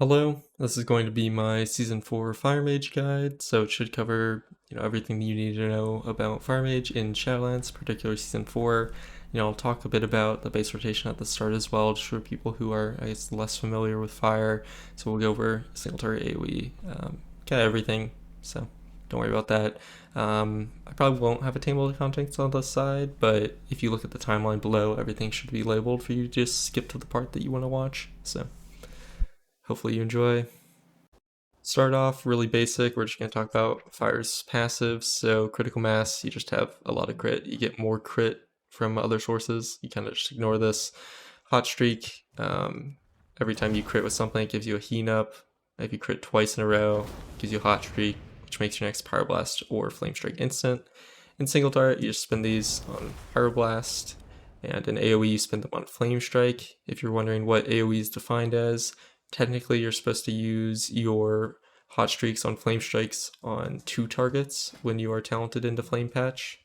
Hello, this is going to be my Season 4 Fire Mage guide, so it should cover, everything you need to know about Fire Mage in Shadowlands, particularly Season 4. I'll talk a bit about the base rotation at the start as well, just for people who are, I guess, less familiar with Fire. So we'll go over single target AoE, kind of everything, so don't worry about that. I probably won't have a table of contents on this side, but if you look at the timeline below, everything should be labeled for you to just skip to the part that you want to watch, so hopefully you enjoy. Start off really basic. We're just going to talk about Fire's passives. So critical mass, you just have a lot of crit. You get more crit from other sources. You kind of just ignore this. Hot streak, every time you crit with something, it gives you a heat up. If you crit twice in a row, it gives you a hot streak, which makes your next Pyroblast or Flamestrike instant. In single target, you just spend these on Pyroblast, and in AoE, you spend them on Flamestrike. If you're wondering what AoE is defined as, technically you're supposed to use your hot streaks on flame strikes on 2 targets when you are talented into flame patch,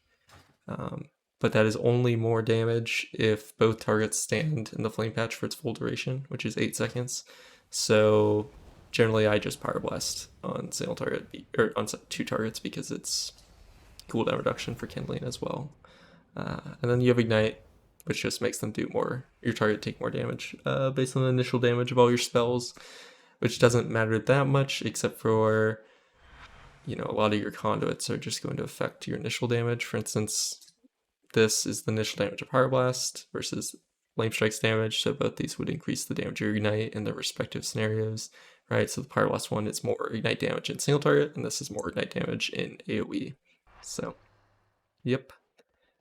but that is only more damage if both targets stand in the flame patch for its full duration, which is 8 seconds. So generally I just Pyroblast on single target, or on 2 targets, because it's cooldown reduction for kindling as well. And then you have ignite, which just makes them do more, your target take more damage based on the initial damage of all your spells, which doesn't matter that much, except for, a lot of your conduits are just going to affect your initial damage. For instance, this is the initial damage of Pyroblast versus Flamestrike's damage, so both these would increase the damage of your ignite in their respective scenarios, right? So the Pyroblast one is more ignite damage in single target, and this is more ignite damage in AoE. So, yep.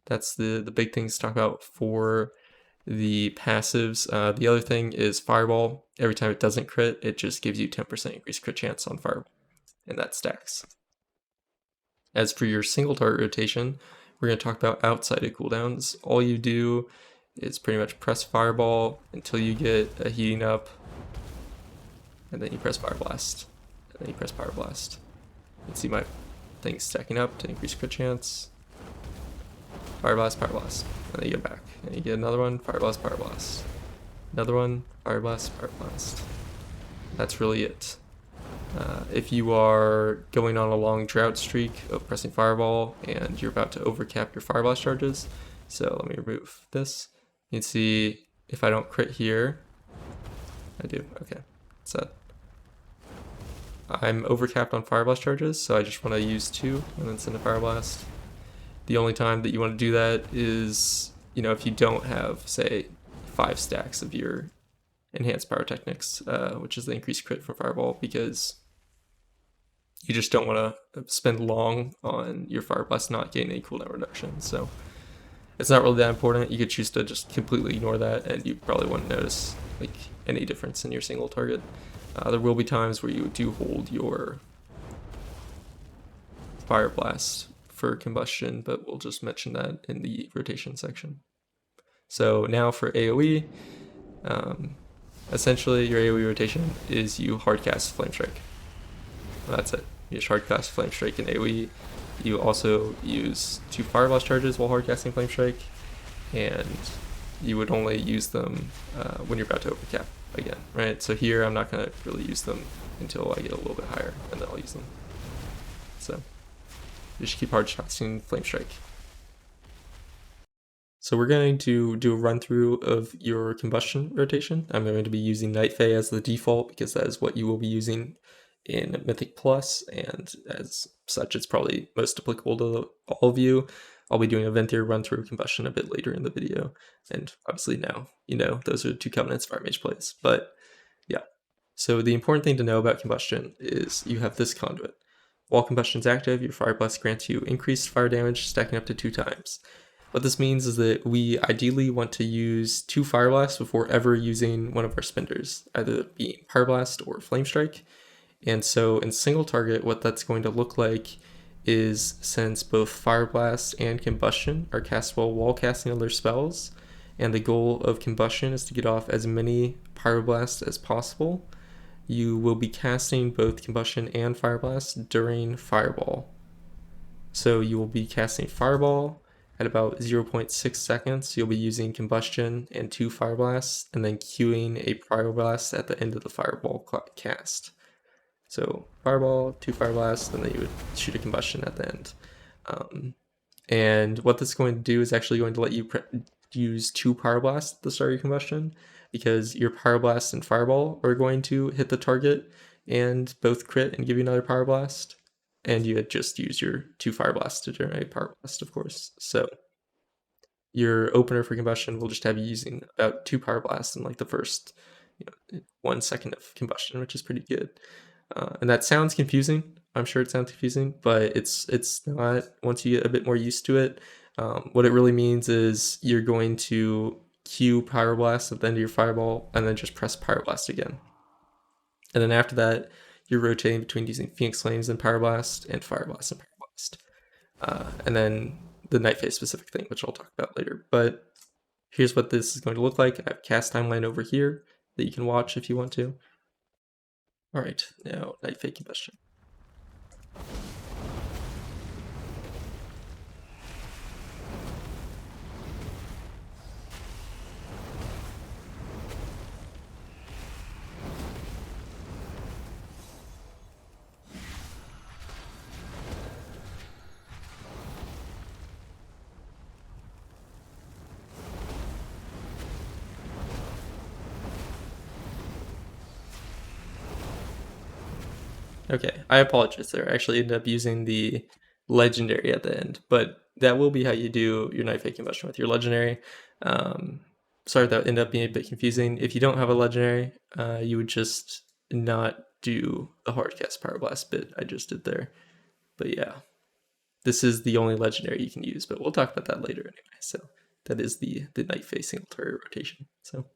That's the big things to talk about for the passives. The other thing is Fireball. Every time it doesn't crit, it just gives you 10% increased crit chance on Fireball, and that stacks. As for your single target rotation, we're going to talk about outside of cooldowns. All you do is pretty much press Fireball until you get a heating up, and then you press Fire Blast, and then you press Pyroblast. You can see my things stacking up to increase crit chance. Fire Blast, Fire Blast, and then you get back, and you get another one, Fire Blast, Fire Blast, another one, Fire Blast, Fire Blast. That's really it. If you are going on a long drought streak of pressing Fireball and you're about to overcap your Fire Blast charges, so let me remove this. You can see if I don't crit here, I do, okay, so I'm overcapped on Fire Blast charges, so I just want to use 2 and then send a Fire Blast. The only time that you want to do that is, if you don't have, say, 5 stacks of your enhanced pyrotechnics, which is the increased crit from Fireball, because you just don't want to spend long on your Fire Blast not getting any cooldown reduction. So it's not really that important. You could choose to just completely ignore that, and you probably wouldn't notice any difference in your single target. There will be times where you do hold your Fire Blast for combustion, but we'll just mention that in the rotation section. So now for AoE, essentially your AoE rotation is you hardcast Flamestrike. That's it. You just hardcast Flamestrike in AoE. You also use 2 Fire Blast charges while hardcasting Flamestrike, and you would only use them when you're about to overcap again, right? So here I'm not going to really use them until I get a little bit higher, and then I'll use them. So you should keep hardcasting Flamestrike. So we're going to do a run through of your combustion rotation. I'm going to be using Nightfae as the default because that is what you will be using in Mythic Plus, and as such it's probably most applicable to all of you. I'll be doing a Venthyr run through combustion a bit later in the video, and obviously now those are the 2 covenants Fire Mage plays. But yeah, so the important thing to know about combustion is you have this conduit. While combustion is active, your Fire Blast grants you increased fire damage, stacking up to 2 times. What this means is that we ideally want to use 2 Fire Blasts before ever using one of our spenders, either being Pyroblast or Flamestrike. And so in single target, what that's going to look like is, since both Fire Blast and Combustion are castable while casting other spells, and the goal of Combustion is to get off as many Pyroblasts as possible, you will be casting both Combustion and Fire Blast during Fireball. So you will be casting Fireball, At about 0.6 seconds, you'll be using Combustion and 2 Fire Blasts, and then queuing a Pyroblast at the end of the Fireball cast. So Fireball, 2 Fire Blasts, and then you would shoot a Combustion at the end. And what this is going to do is actually going to let you use 2 Pyroblasts at the start of your Combustion, because your Pyroblast and Fireball are going to hit the target and both crit and give you another Pyroblast. And you had just used your 2 Fireblasts to generate Pyroblast, of course. So your opener for Combustion will just have you using about 2 Pyroblasts in like the first 1 second of Combustion, which is pretty good. And that sounds confusing. I'm sure it sounds confusing, but it's not once you get a bit more used to it. What it really means is you're going to queue Pyroblast at the end of your Fireball and then just press Pyroblast again. And then after that, you're rotating between using Phoenix Flames and Pyroblast and Fireblast and Pyroblast. And then the Nightfae specific thing, which I'll talk about later. But here's what this is going to look like. I have cast timeline over here that you can watch if you want to. Alright, now Nightfae Combustion. Okay, I apologize there. I actually ended up using the Legendary at the end, but that will be how you do your Nightfae Combustion with your Legendary. Sorry, that ended up being a bit confusing. If you don't have a Legendary, you would just not do the hardcast Pyroblast bit I just did there. But yeah, this is the only Legendary you can use, but we'll talk about that later anyway. So that is the Nightfae single turret rotation. So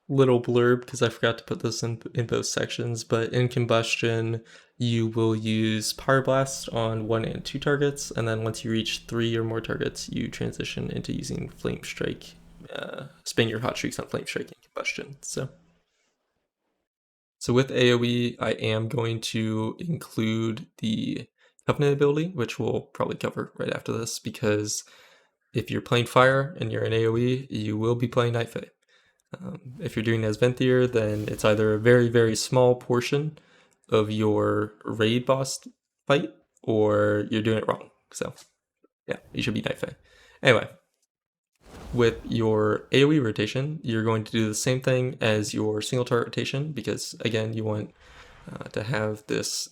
little blurb, because I forgot to put this in both sections, but in Combustion, you will use Pyroblast on 1 and 2 targets, and then once you reach 3 or more targets, you transition into using Flamestrike, spin your hot streaks on Flamestrike in Combustion. So with AoE, I am going to include the Covenant ability, which we'll probably cover right after this, because if you're playing Fire and you're in AoE, you will be playing Nightfae. If you're doing as Venthyr, then it's either a very, very small portion of your raid boss fight, or you're doing it wrong. So, yeah, you should be Nightfae. Anyway, with your AoE rotation, you're going to do the same thing as your single turret rotation, because, again, you want to have this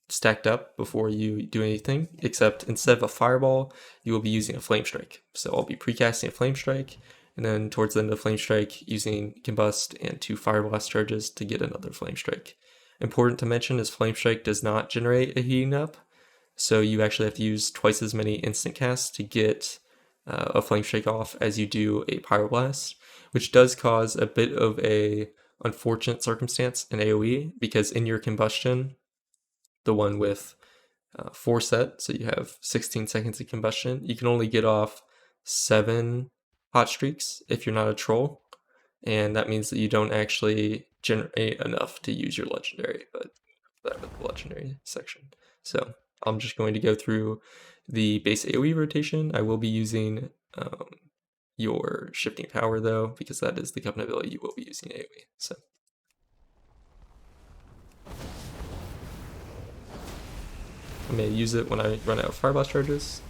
stacked up before you do anything, except instead of a Fireball, you will be using a Flamestrike. So I'll be precasting a Flamestrike, and then towards the end of Flamestrike, using Combust and 2 Fire Blast charges to get another Flamestrike. Important to mention is Flamestrike does not generate a heating up, so you actually have to use twice as many instant casts to get a Flamestrike off as you do a Pyroblast, which does cause a bit of a unfortunate circumstance in AoE, because in your Combustion, the one with 4 set, so you have 16 seconds of Combustion, you can only get off 7 hot streaks if you're not a troll, and that means that you don't actually generate enough to use your Legendary, but that with the Legendary section. So I'm just going to go through the base AoE rotation. I will be using your Shifting Power though, because that is the Covenant ability you will be using AoE. So I'm going to use it when I run out of Fire Blast charges.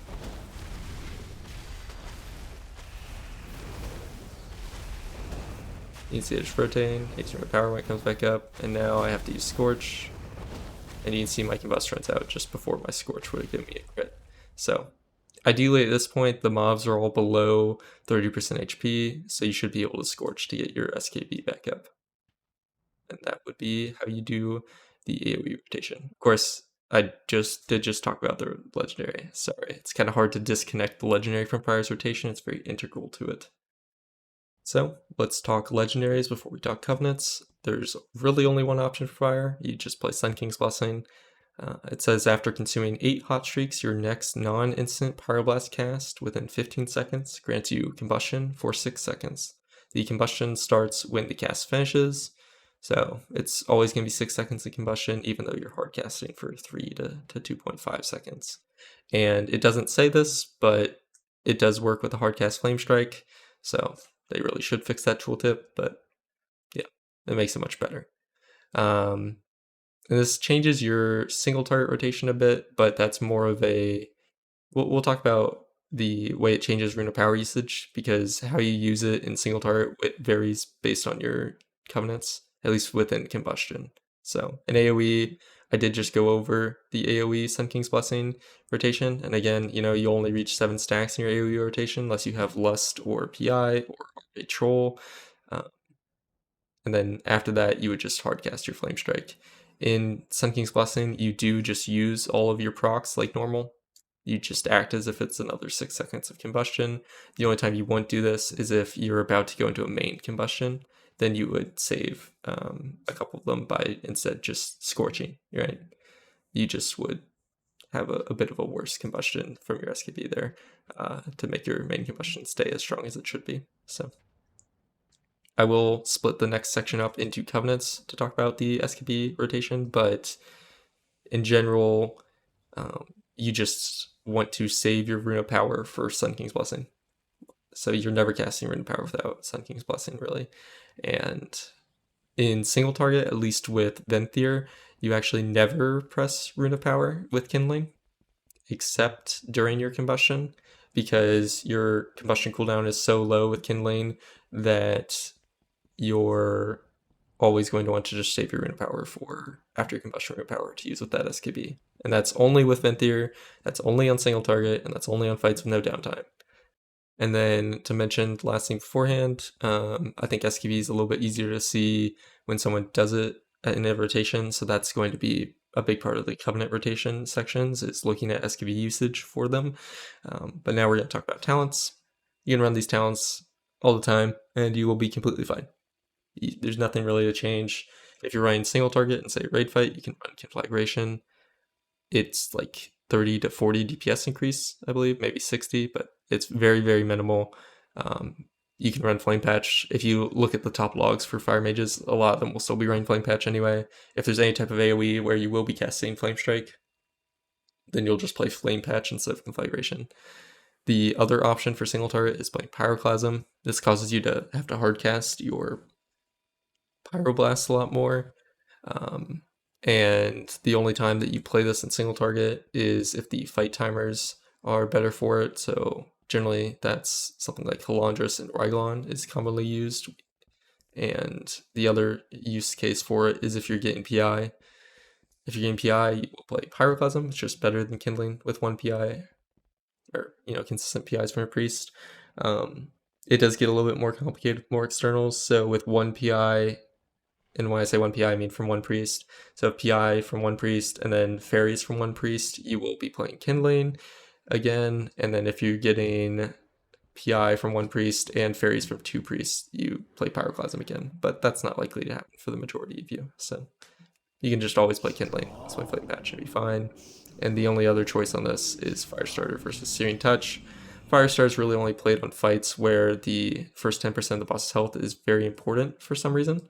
You can see it just rotating, takes my power when it comes back up, and now I have to use Scorch, and you can see my Combust runs out just before my Scorch would give me a crit. So ideally at this point, the mobs are all below 30% HP, so you should be able to Scorch to get your SKB back up. And that would be how you do the AoE rotation. Of course, I did just talk about the Legendary. Sorry, it's kind of hard to disconnect the Legendary from Pyro's rotation. It's very integral to it. So let's talk Legendaries before we talk Covenants. There's really only one option for Fire. You just play Sun King's Blessing. It says after consuming 8 hot streaks, your next non-instant Pyroblast cast within 15 seconds grants you Combustion for 6 seconds. The Combustion starts when the cast finishes, So it's always going to be 6 seconds of combustion, even though you're hard casting for 3 to 2.5 seconds. And it doesn't say this, but it does work with the hardcast Flamestrike, so they really should fix that tooltip, but yeah, it makes it much better. And this changes your single target rotation a bit, but that's more of a... We'll talk about the way it changes rune of power usage, because how you use it in single target varies based on your covenants, at least within combustion. So in AoE, I did just go over the AoE Sun King's Blessing rotation, and again, you only reach 7 stacks in your AoE rotation unless you have Lust or PI or a Troll, and then after that you would just hardcast your Flamestrike. In Sun King's Blessing, you do just use all of your procs like normal. You just act as if it's another 6 seconds of combustion. The only time you won't do this is if you're about to go into a main combustion. Then you would save a couple of them by instead just scorching, right? You just would have a bit of a worse combustion from your SKB there to make your main combustion stay as strong as it should be. So I will split the next section up into covenants to talk about the SKB rotation, but in general, you just want to save your rune of power for Sun King's Blessing. So you're never casting rune of power without Sun King's Blessing, really. And in single target, at least with Venthyr, you actually never press rune of power with kindling, except during your combustion, because your combustion cooldown is so low with kindling that you're always going to want to just save your rune of power for after your combustion rune of power to use with that SKB. And that's only with Venthyr, that's only on single target, and that's only on fights with no downtime. And then to mention the last thing beforehand, I think SKB is a little bit easier to see when someone does it in a rotation, so that's going to be a big part of the Covenant rotation sections, is looking at SKB usage for them. But now we're going to talk about talents. You can run these talents all the time, and you will be completely fine. There's nothing really to change. If you're running single target and say raid fight, you can run Conflagration. It's like 30 to 40 DPS increase, I believe, maybe 60, but it's very, very minimal. You can run Flame Patch. If you look at the top logs for Fire Mages, a lot of them will still be running Flame Patch anyway. If there's any type of AoE where you will be casting Flamestrike, then you'll just play Flame Patch instead of Conflagration. The other option for single target is playing Pyroclasm. This causes you to have to hardcast your Pyroblast a lot more. And the only time that you play this in single target is if the fight timers are better for it. So generally that's something like Halandris and Ryglon is commonly used. And the other use case for it is if you're getting PI. If you're getting PI, you will play Pyroclasm, which is better than kindling with 1 PI, or consistent PIs from a priest. It does get a little bit more complicated with more externals. So with 1 PI, and when I say 1 PI, I mean from 1 priest. So PI from 1 priest and then fairies from 1 priest, you will be playing kindling again. And then if you're getting PI from 1 priest and fairies from 2 priests, you play Pyroclasm again. But that's not likely to happen for the majority of you. So you can just always play kindling. So my Flame Patch should be fine. And the only other choice on this is Firestarter versus Searing Touch. Firestar is really only played on fights where the first 10% of the boss's health is very important for some reason.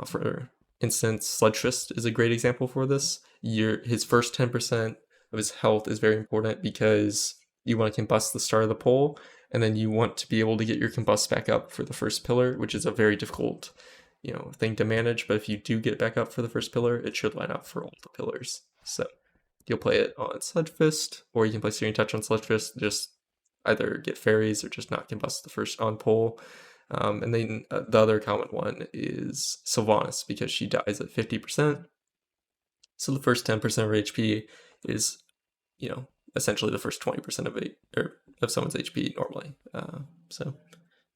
For instance, Sludge Fist is a great example for this. His first 10% of his health is very important because you want to combust the start of the pole, and then you want to be able to get your combust back up for the first pillar, which is a very difficult, thing to manage. But if you do get back up for the first pillar, it should line up for all the pillars. So you'll play it on Sludge Fist, or you can play Searing Touch on Sludge Fist. Just either get fairies or just not combust the first on pole. And then the other common one is Sylvanas, because she dies at 50%. So the first 10% of her HP is, essentially the first 20% of someone's HP normally. So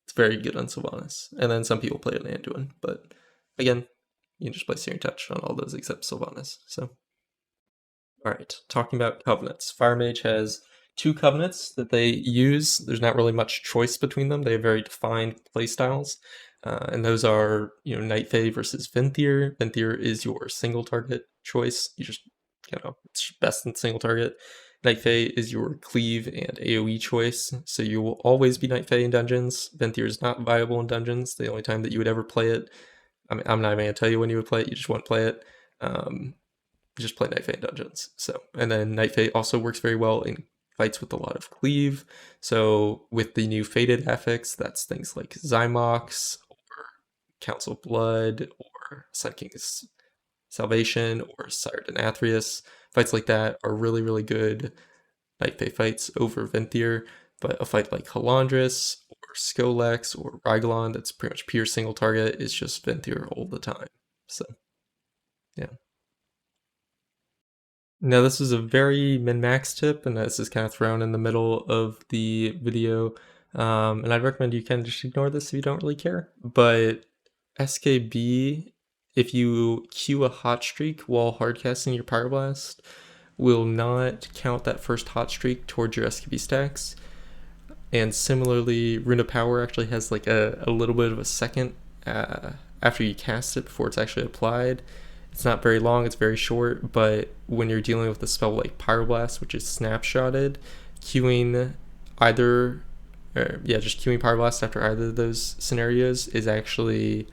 it's very good on Sylvanas. And then some people play it on Anduin, but again, you can just play Searing Touch on all those except Sylvanas. So, all right, talking about covenants. Fire Mage has 2 covenants that they use. There's not really much choice between them. They have very defined playstyles. And those are, Nightfae versus Venthyr. Venthyr is your single target choice. You just, it's best in single target. Nightfae is your cleave and AoE choice. So you will always be Nightfae in dungeons. Venthyr is not viable in dungeons. The only time that you would ever play it I mean, I'm not even gonna tell you when you would play it. You just want to play it. Just play Nightfae in dungeons. So, and then Nightfae also works very well in fights with a lot of cleave. So with the new Fated affix, that's things like Zymox or Council of Blood or Sun King's Salvation or Sire Denathrius. Fights like that are really, really good Nightfae fights over Venthyr. But a fight like Halandris or Skolex or Rygalon that's pretty much pure single target is just Venthyr all the time. So, yeah. Now this is a very min-max tip, and this is kind of thrown in the middle of the video, and I'd recommend you kind of just ignore this if you don't really care. But SKB, if you queue a hot streak while hardcasting your Pyroblast, will not count that first hot streak towards your SKB stacks. And similarly, Rune of Power actually has like a little bit of a second after you cast it before it's actually applied. It's not very long, it's very short, but when you're dealing with a spell like Pyroblast, which is snapshotted, queuing just queuing Pyroblast after either of those scenarios is actually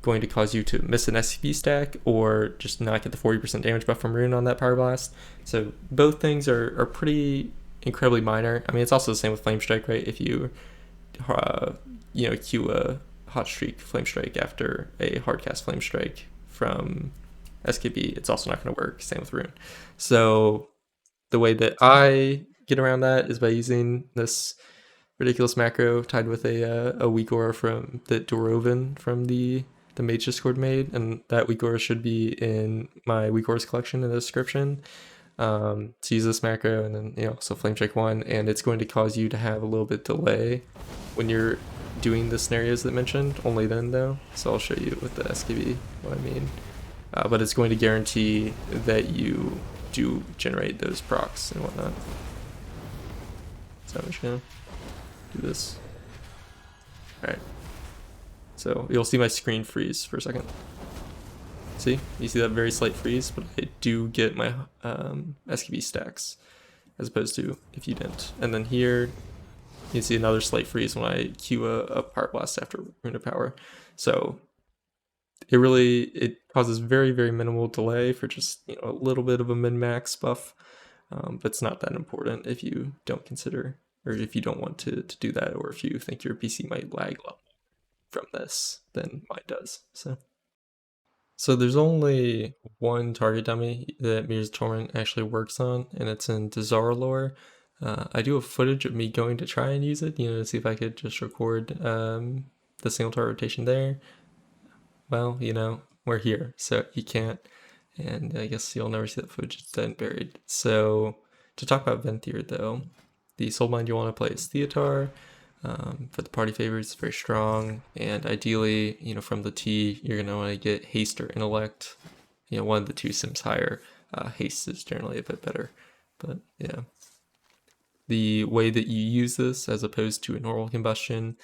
going to cause you to miss an SCP stack or just not get the 40% damage buff from Rune on that Pyroblast. So both things are pretty incredibly minor. I mean, it's also the same with Flamestrike, right? If you, queue a hot streak Flamestrike after a hardcast Flamestrike from SKB, it's also not going to work. Same with Rune. So the way that I get around that is by using this ridiculous macro tied with a weak aura from the Duroven from the Mage Discord made, and that weak aura should be in my weak auras collection in the description. To use this macro, and then so Flamestrike 1, and it's going to cause you to have a little bit delay when you're doing the scenarios that mentioned. Only then though, so I'll show you with the SKB what I mean. But it's going to guarantee that you do generate those procs and whatnot. So I'm just gonna do this. Alright. So you'll see my screen freeze for a second. See? You see that very slight freeze, but I do get my SKB stacks, as opposed to if you didn't. And then here, you can see another slight freeze when I queue a Pyroblast after Rune of Power. So it causes very, very minimal delay for just a little bit of a min-max buff, but it's not that important if you don't consider, or if you don't want to do that, or if you think your PC might lag from this than mine does. So there's only one target dummy that Mirror's of Torment actually works on, and it's in Dazara lore. I do have footage of me going to try and use it, to see if I could just record the single target rotation there. Well, we're here, so you can't, and I guess you'll never see that footage. It's dead and buried. So to talk about Venthyr though, the soulbind you want to play is Theotar. For the party favorites, very strong, and ideally, from the T, you're gonna want to get haste or intellect. One of the two sims higher. Haste is generally a bit better, but yeah. The way that you use this, as opposed to a normal combustion,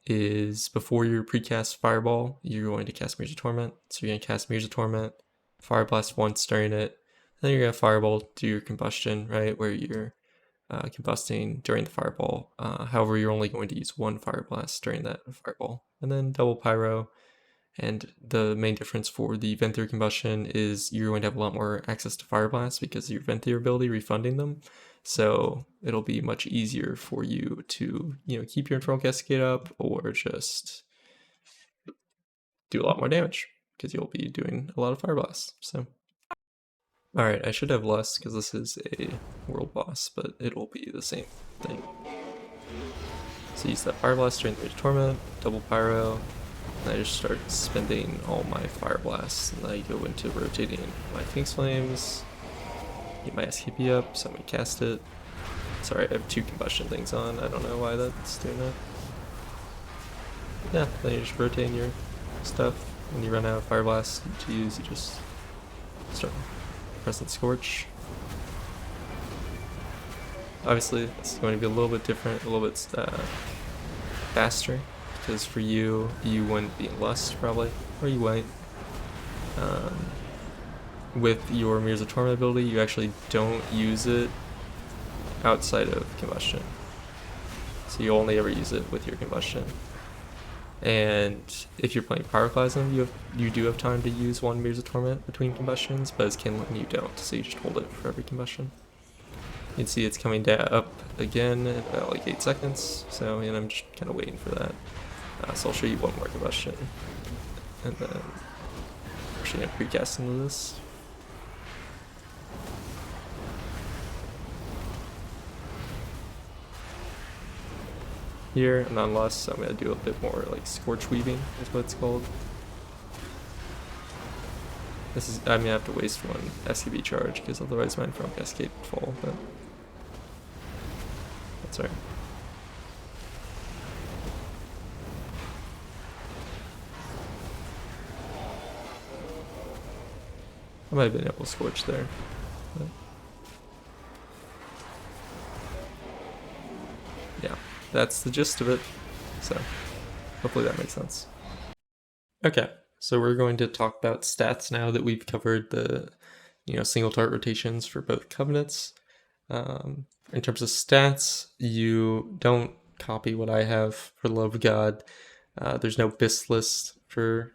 is before your precast Fireball, you're going to cast Mirrors of Torment. So you're going to cast Mirrors of Torment, Fire Blast once during it, then you're going to Fireball, do your combustion, right, where you're combusting during the Fireball. However, you're only going to use one Fire Blast during that Fireball, and then double Pyro. And the main difference for the Venthyr Combustion is you're going to have a lot more access to Fire Blast because of your Venthyr ability refunding them. So it'll be much easier for you to, keep your Infernal Cascade up, or just do a lot more damage because you'll be doing a lot of Fire Blasts. So, alright, I should have less because this is a world boss, but it'll be the same thing. So use that Fire Blast during the Rage of Torment, double Pyro, and I just start spending all my Fire Blasts, and then I go into rotating my Phoenix Flames, get my SKP up, so I'm going to cast it. Sorry, I have two combustion things on, I don't know why that's doing that. Yeah, then you're just rotating your stuff. When you run out of Fire Blast to use, you just start pressing Scorch. Obviously, it's going to be a little bit different, a little bit faster, because for you wouldn't be in Lust probably, or you might. With your Mirrors of Torment ability, you actually don't use it outside of Combustion. So you only ever use it with your Combustion. And if you're playing Pyroclasm, you do have time to use one Mirrors of Torment between combustions, but as Kindling you don't, so you just hold it for every combustion. You can see it's coming up again in about like 8 seconds, so and I'm just kind of waiting for that. So I'll show you one more combustion, and then I'm actually going to precast into this. Here, and unless I'm going to do a bit more like Scorch Weaving is what it's called. This is, I'm going to have to waste one SKB charge because otherwise my Infernal Cascade would fall, but that's alright. I might have been able to Scorch there. But yeah, that's the gist of it. So hopefully that makes sense. Okay, so we're going to talk about stats now that we've covered the single target rotations for both covenants. In terms of stats, you don't copy what I have for the love of God. There's no BIS list for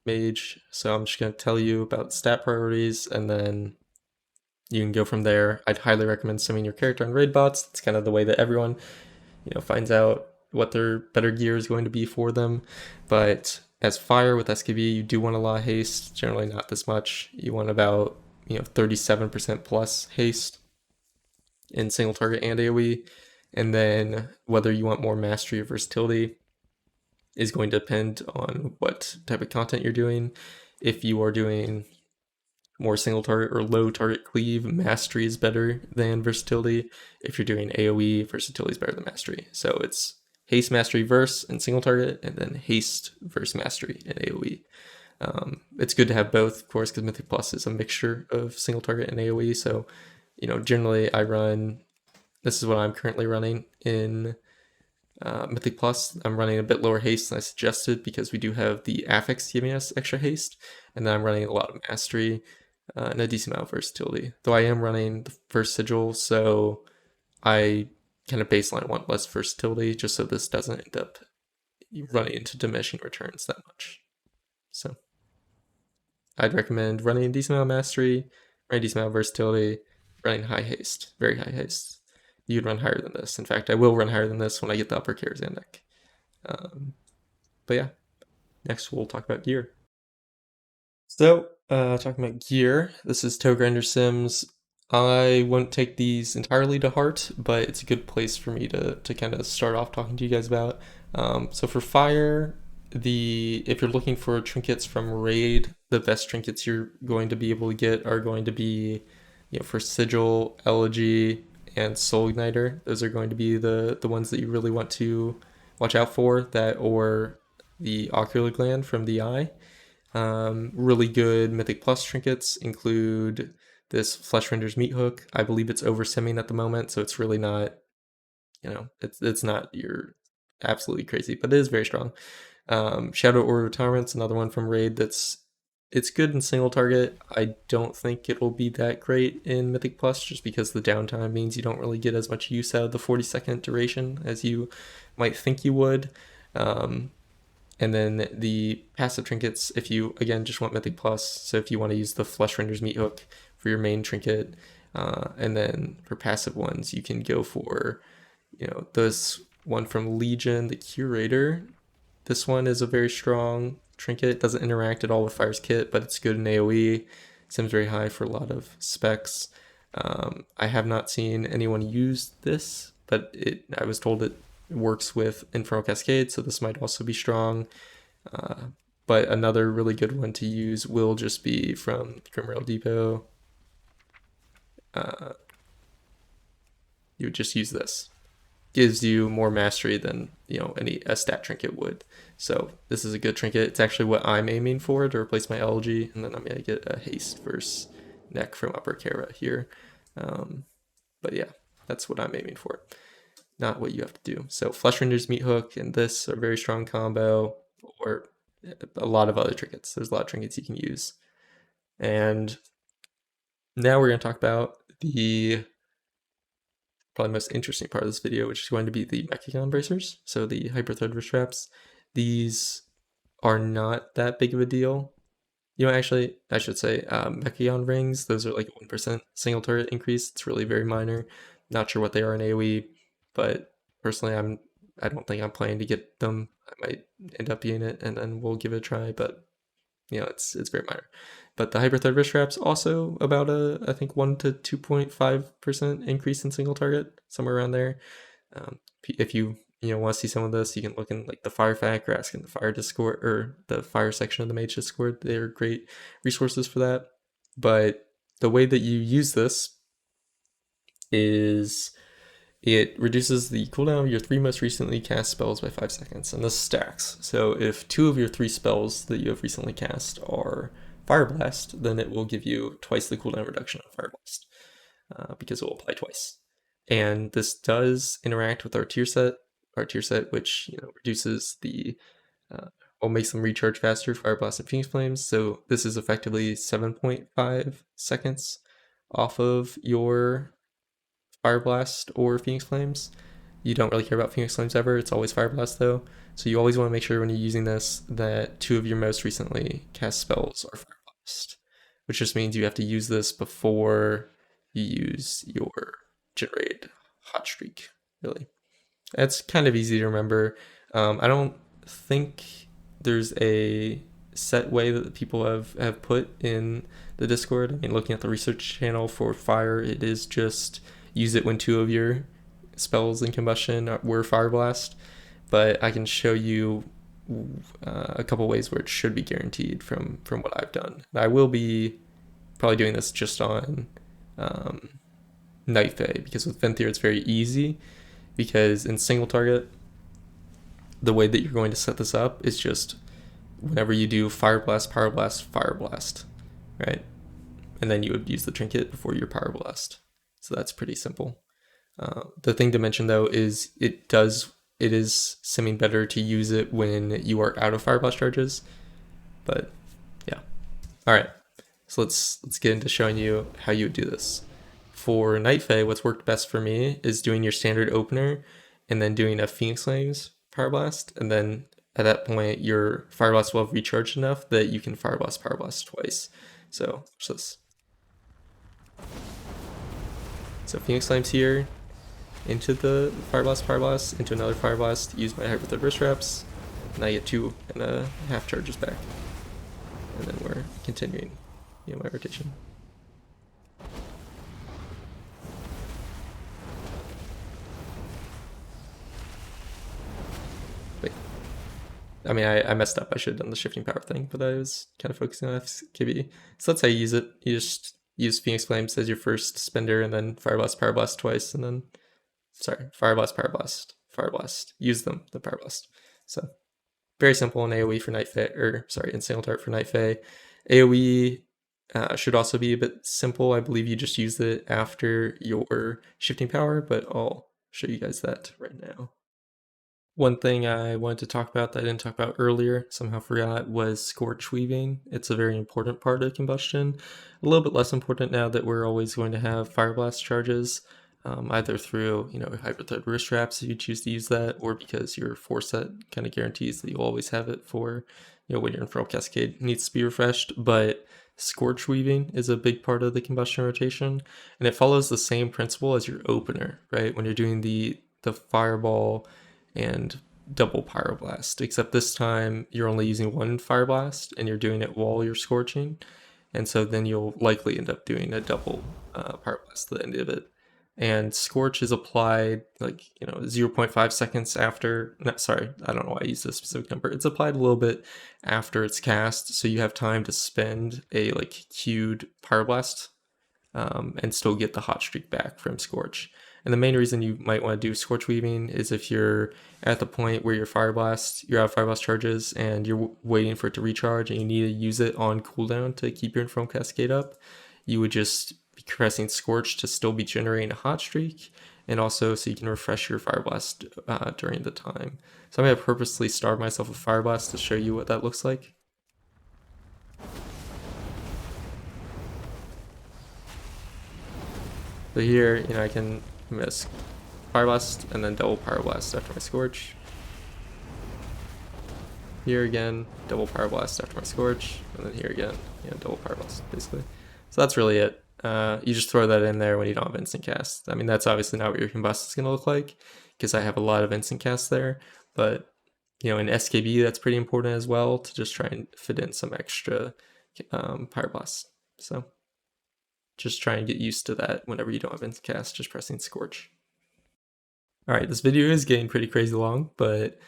Mage, so I'm just going to tell you about stat priorities, and then you can go from there. I'd highly recommend summing your character on raid bots. It's kind of the way that everyone finds out what their better gear is going to be for them. But as fire with SKB, you do want a lot of haste, generally not this much. You want about 37% plus haste in single target and AoE. And then whether you want more mastery or versatility is going to depend on what type of content you're doing. If you are doing more single target or low target cleave, mastery is better than versatility. If you're doing AoE, versatility is better than mastery. So it's haste, mastery, verse in single target, and then haste, verse, mastery in AoE. It's good to have both, of course, because Mythic Plus is a mixture of single target and AoE. So, generally I run, this is what I'm currently running in Mythic Plus. I'm running a bit lower haste than I suggested because we do have the affix giving us extra haste, and then I'm running a lot of mastery and a decent amount of versatility. Though I am running the first sigil, so I kind of baseline want less versatility just so this doesn't end up running into diminishing returns that much. So I'd recommend running a decent amount of mastery, running a decent amount of versatility, running high haste, very high haste. You'd run higher than this. In fact, I will run higher than this when I get the upper Karazhan deck. But yeah, next we'll talk about gear. So, talking about gear, this is Toe Grinder Sims. I won't take these entirely to heart, but it's a good place for me to kind of start off talking to you guys about. So for fire, if you're looking for trinkets from raid, the best trinkets you're going to be able to get are going to be, for sigil, elegy, and soul igniter. Those are going to be the ones that you really want to watch out for. That or the ocular gland from the eye. Really good Mythic Plus trinkets include this Fleshrender's Meat Hook. I believe it's over simming at the moment, so it's really not, it's not your absolutely crazy, but it is very strong. Shadow Order Retirements, another one from Raid it's good in single target. I don't think it'll be that great in Mythic Plus just because the downtime means you don't really get as much use out of the 40-second duration as you might think you would. And then the passive trinkets, if you, again, just want Mythic Plus, so if you want to use the Fleshrender's Meat Hook for your main trinket, and then for passive ones, you can go for, this one from Legion, the Curator. This one is a very strong trinket. It doesn't interact at all with Fire's Kit, but it's good in AoE. Seems very high for a lot of specs. I have not seen anyone use this, but I was told it works with Infernal Cascade, so this might also be strong. But another really good one to use will just be from Grimrail Depot. You would just use this. Gives you more mastery than a stat trinket would. So this is a good trinket. It's actually what I'm aiming for to replace my elegy, and then I'm gonna get a haste versus neck from Upper Kara here. But yeah, that's what I'm aiming for, not what you have to do. So Fleshrender's Meat Hook and this are very strong combo, or a lot of other trinkets. There's a lot of trinkets you can use. And now we're going to talk about the probably most interesting part of this video, which is going to be the Mecha bracers, so the Hyperthread Wristwraps. these are not that big of a deal. You know, actually, I should say Mecha rings, those are like a 1% single turret increase. It's really very minor. Not sure what they are in AoE, but personally, I don't think I'm planning to get them. I might end up being it, and then we'll give it a try, but you know, it's very minor. But the Hyperthread Wristwraps also about a, I think, 1 to 2.5% increase in single target, somewhere around there. If you want to see some of this, you can look in like the Fire Fact or ask in the Fire Discord or the Fire section of the Mage Discord. They're great resources for that. But the way that you use this is it reduces the cooldown of your 3 most recently cast spells by 5 seconds, and this stacks. So if 2 of your 3 spells that you have recently cast are Fire Blast, then it will give you twice the cooldown reduction on Fire Blast, because it will apply twice. And this does interact with our tier set, which reduces the, or makes them recharge faster, Fire Blast and Phoenix Flames. So this is effectively 7.5 seconds off of your Fire Blast or Phoenix Flames. You don't really care about Phoenix Flames ever, it's always Fire Blast though. So you always want to make sure when you're using this that 2 of your most recently cast spells are Fire Blast, which just means you have to use this before you use your generated hot streak, really. That's kind of easy to remember. I don't think there's a set way that people have put in the Discord. I mean, looking at the research channel for Fire, it is just use it when 2 of your spells in Combustion were Fire Blast, but I can show you a couple ways where it should be guaranteed from what I've done. I will be probably doing this just on Nightfae, because with Venthyr it's very easy, because in single target, the way that you're going to set this up is just whenever you do Fire Blast, Power Blast, Fire Blast, right? And then you would use the Trinket before your Power Blast. So that's pretty simple. The thing to mention though is it is simming better to use it when you are out of Fire Blast charges. But yeah. Alright. So let's get into showing you how you would do this. For Nightfae, what's worked best for me is doing your standard opener and then doing a Phoenix Flames Power Blast, and then at that point your Fire Blast will have recharged enough that you can Fire Blast, Power Blast twice. So watch this. So Phoenix Flames here, into the Fire Blast, Power Blast, into another Fire Blast, use my Hyperthread Wristwraps, and I get 2.5 charges back. And then we're continuing my rotation. Wait. I mean, I messed up. I should have done the shifting power thing, but I was kind of focusing on FKB. So that's how you use it. You just use Phoenix Flames as your first spender, and then Fire Blast, Power Blast twice, and then, sorry, Fire Blast, Power Blast, Fire Blast. Use them, the Power Blast. So, very simple in AoE for Nightfae, or sorry, in single target for Nightfae. AoE should also be a bit simple. I believe you just use it after your shifting power, but I'll show you guys that right now. One thing I wanted to talk about that I didn't talk about earlier, somehow forgot, was Scorch Weaving. It's a very important part of Combustion. A little bit less important now that we're always going to have Fire Blast charges, either through Hyperthread Wristwraps if you choose to use that, or because your 4-set kind of guarantees that you'll always have it for when your Infernal Cascade needs to be refreshed. But Scorch Weaving is a big part of the Combustion rotation, and it follows the same principle as your opener, right? When you're doing the Fireball and double Pyroblast, except this time you're only using 1 Fire Blast and you're doing it while you're scorching, and so then you'll likely end up doing a double Pyroblast at the end of it. And Scorch is applied 0.5 seconds after, sorry, I don't know why I use this specific number. It's applied a little bit after it's cast, so you have time to spend a queued Pyroblast and still get the hot streak back from Scorch. And the main reason you might want to do Scorch Weaving is if you're at the point where you're out of Fire Blast charges and you're waiting for it to recharge and you need to use it on cooldown to keep your Infernal Cascade up, you would just be pressing Scorch to still be generating a hot streak, and also so you can refresh your Fire Blast during the time. So I'm going to purposely starve myself with Fire Blast to show you what that looks like. So here, I can Misc Fire Blast and then double Pyroblast after my Scorch. here again, double Pyroblast after my Scorch, and then here again, double Pyroblast, basically. So that's really it. You just throw that in there when you don't have instant cast. I mean, that's obviously not what your Combust is going to look like, because I have a lot of instant casts there, but in SKB, that's pretty important as well, to just try and fit in some extra Pyroblast. So just try and get used to that whenever you don't have instant cast, just pressing Scorch. Alright, this video is getting pretty crazy long, but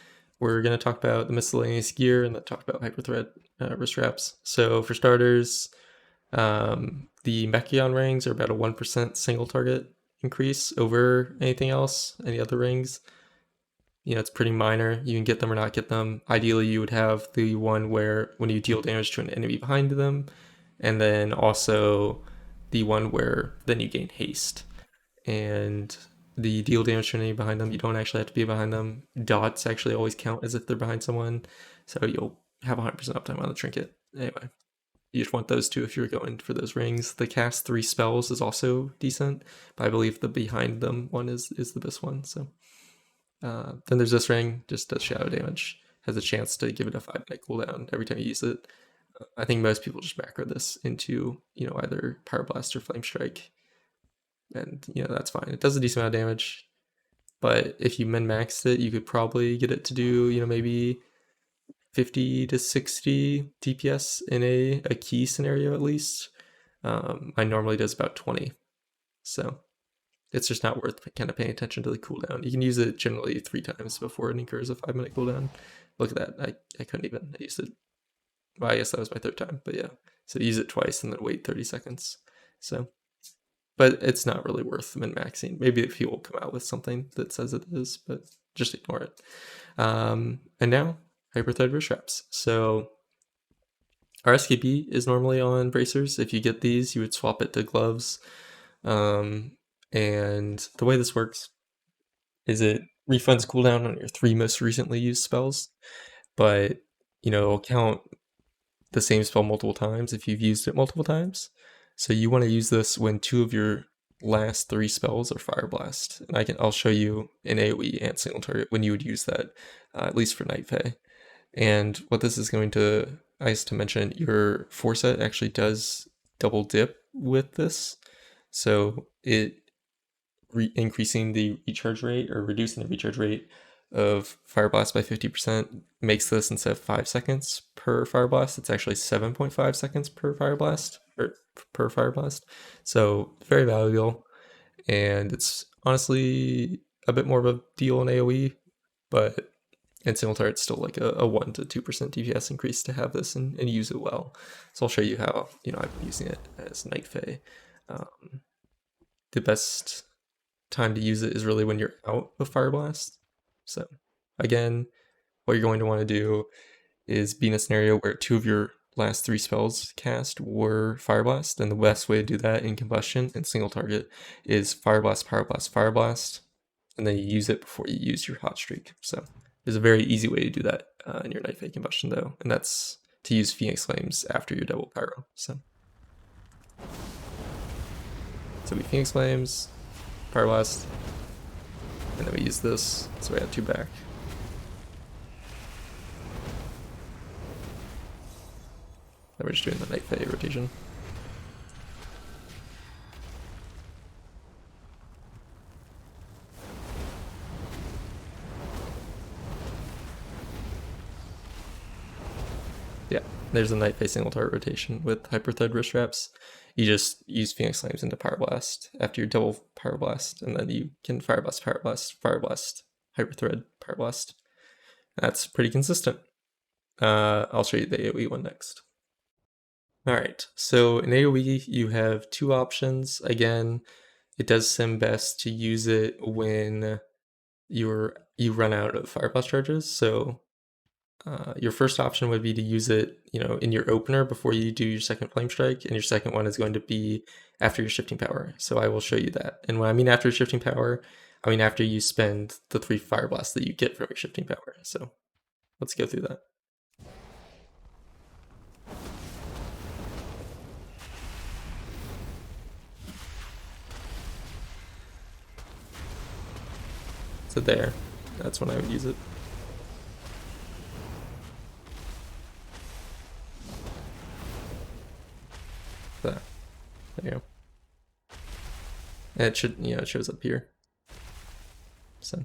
we're going to talk about the miscellaneous gear and then talk about Hyperthread Wristwraps. So for starters, the Mecha rings are about a 1% single target increase over anything else, any other rings. It's pretty minor. You can get them or not get them. Ideally, you would have the one where when you deal damage to an enemy behind them, and then also the one where then you gain haste. And the deal damage to an enemy behind them, you don't actually have to be behind them. Dots actually always count as if they're behind someone, so you'll have 100% uptime on the trinket. Anyway, you just want those two if you're going for those rings. The cast 3 spells is also decent, but I believe the behind them one is the best one. So then there's this ring, just does shadow damage, has a chance to give it a 5-minute cooldown every time you use it. I think most people just macro this into either Pyroblast or Flamestrike, and that's fine. It does a decent amount of damage, but if you min-maxed it, you could probably get it to do maybe 50 to 60 DPS in a key scenario at least. Mine normally does about 20, so it's just not worth kind of paying attention to the cooldown. You can use it generally 3 times before it incurs a 5-minute cooldown. Look at that, I couldn't even. I used it, well, I guess that was my 3rd time, but yeah. So use it twice and then wait 30 seconds. So, but it's not really worth min-maxing. Maybe if people come out with something that says it is, but just ignore it. And now, Hyperthread Wristwraps. So our SKB is normally on bracers. If you get these, you would swap it to gloves. And the way this works is it refunds cooldown on your 3 most recently used spells, but it'll count the same spell multiple times if you've used it multiple times. So you want to use this when 2 of your last 3 spells are Fire Blast, and I'll show you in AOE and single target when you would use that, at least for Nightfae. And what this is going to, I used to mention, your foreset actually does double dip with this, so it increasing the recharge rate or reducing the recharge rate of Fire Blast by 50% makes this, instead of 5 seconds per Fire Blast, it's actually 7.5 seconds per Fire Blast, or per Fire Blast. So very valuable, and it's honestly a bit more of a deal in AOE, but in single target it's still like a 1 to 2% DPS increase to have this and use it well. So I'll show you how I've been using it as Nightfae. The best time to use it is really when you're out of Fire Blast. So again, what you're going to want to do is be in a scenario where 2 of your last 3 spells cast were Fire Blast, and the best way to do that in Combustion and single target is Fire Blast, Fire Blast, Fire Blast, and then you use it before you use your Hot Streak. So there's a very easy way to do that in your Nightfae Combustion though, and that's to use Phoenix Flames after your double Pyro. So we Phoenix Flames, Fire Blast, and then we use this, so we have 2 back. Then we're just doing the Nightfae rotation. Yeah, there's a Nightfae single target rotation with Hyperthread Wristwraps. You just use Phoenix Flames into Pyroblast after your double Pyroblast, and then you can Fire Blast, Hyperthread, Pyroblast. That's pretty consistent. I'll show you the AOE one next. Alright, so in AOE you have 2 options. Again, it does seem best to use it when you run out of Fire Blast charges. So your first option would be to use it, in your opener before you do your second Flamestrike, and your second one is going to be after your shifting power. So I will show you that. And when I mean after shifting power, I mean after you spend the 3 Fire Blasts that you get from your shifting power. So let's go through that. So there, that's when I would use it. There you go. And it should, it shows up here. So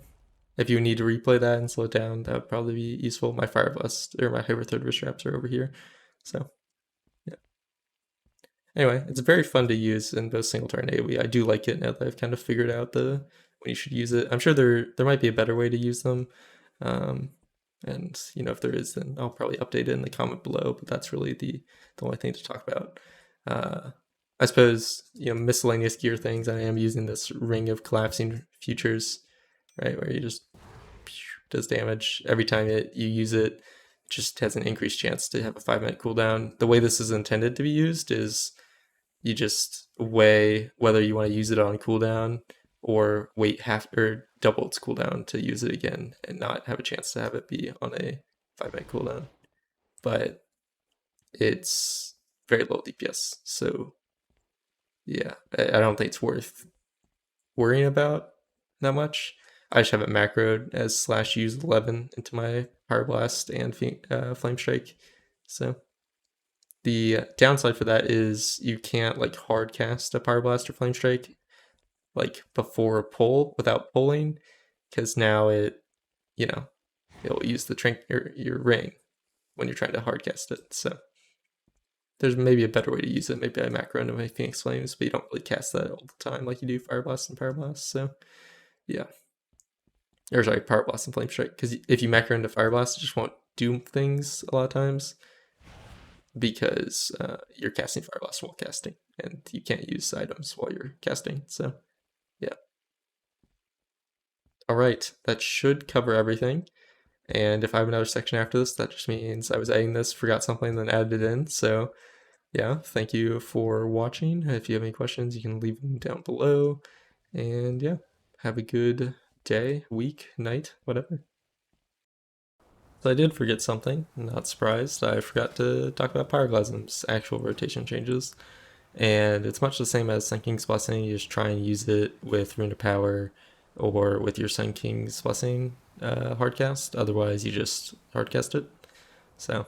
if you need to replay that and slow it down, that would probably be useful. My Fire Blast or my Hyperthread Wristwraps are over here. So yeah. Anyway, it's very fun to use in both single turn AoE. I do like it now that I've kind of figured out when you should use it. I'm sure there might be a better way to use them. And if there is, then I'll probably update it in the comment below, but that's really the only thing to talk about. I suppose, miscellaneous gear things, I am using this Ring of Collapsing Futures, right, where you just does damage every time you use it. Just has an increased chance to have a 5-minute cooldown. The way this is intended to be used is you just weigh whether you want to use it on cooldown or wait half or double its cooldown to use it again and not have a chance to have it be on a 5-minute cooldown. But it's very low DPS, so yeah, I don't think it's worth worrying about that much. I just have it macroed as /use 11 into my Pyroblast and Flamestrike. So the downside for that is you can't like hard cast a Pyroblast or Flamestrike like before pull without pulling, because now it'll use the your ring when you're trying to hard cast it. So there's maybe a better way to use it. Maybe I macro into my Phoenix Flames, but you don't really cast that all the time like you do Fireblast and Pyroblast. So yeah. Or sorry, Pyroblast and Flamestrike. Because if you macro into Fireblast, it just won't do things a lot of times because you're casting Fireblast while casting, and you can't use items while you're casting. So yeah. All right, that should cover everything. And if I have another section after this, that just means I was editing this, forgot something, then added it in. So yeah, thank you for watching. If you have any questions, you can leave them down below. And yeah, have a good day, week, night, whatever. So I did forget something, not surprised. I forgot to talk about Pyroclasm's actual rotation changes. And it's much the same as Sun King's Blessing. You just try and use it with Rune of Power or with your Sun King's Blessing hardcast. Otherwise, you just hardcast it. So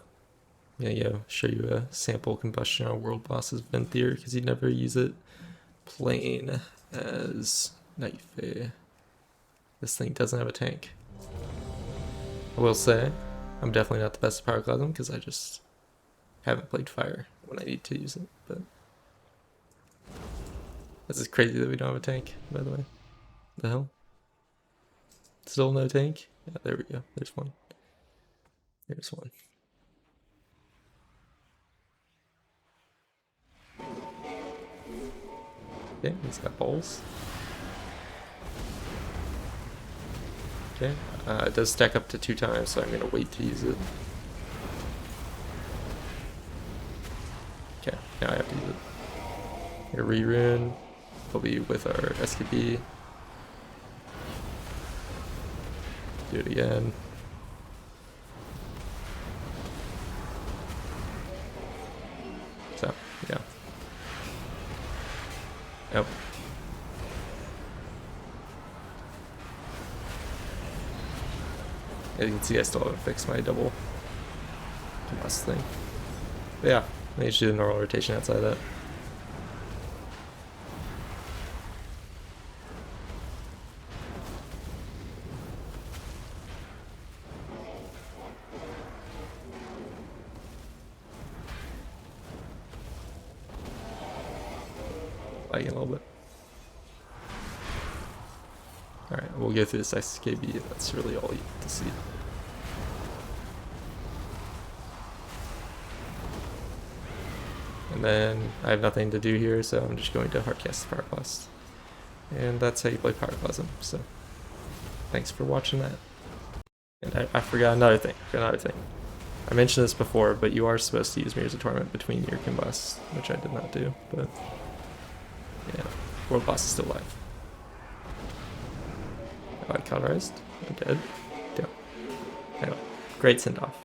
yeah, show you a sample combustion on World Boss's Venthyr because you'd never use it plain as Nightfae. This thing doesn't have a tank. I will say, I'm definitely not the best at Pyroclasm because I just haven't played fire when I need to use it, but this is crazy that we don't have a tank, by the way. The hell? Still no tank? Yeah, there we go. There's one. There's one. Okay, he's got balls. Okay, it does stack up to 2 times, so I'm going to wait to use it. Okay, now I have to use it. Here, rune. We'll be with our SKB. Do it again. So, yeah. Nope. As you can see, I still haven't fixed my double combust thing. But yeah, I need to do the normal rotation outside of that. Lagging a little bit. Alright, we'll go through this XKB. That's really all you need to see. And then I have nothing to do here, so I'm just going to hardcast the Pyroclasm. And that's how you play Pyroclasm. So thanks for watching that. And I forgot another thing. I mentioned this before, but you are supposed to use Mirrors of Torment between your combusts, which I did not do, but yeah, World Boss is still alive. Am I cauterized? I'm dead. Damn. Anyway, great send off.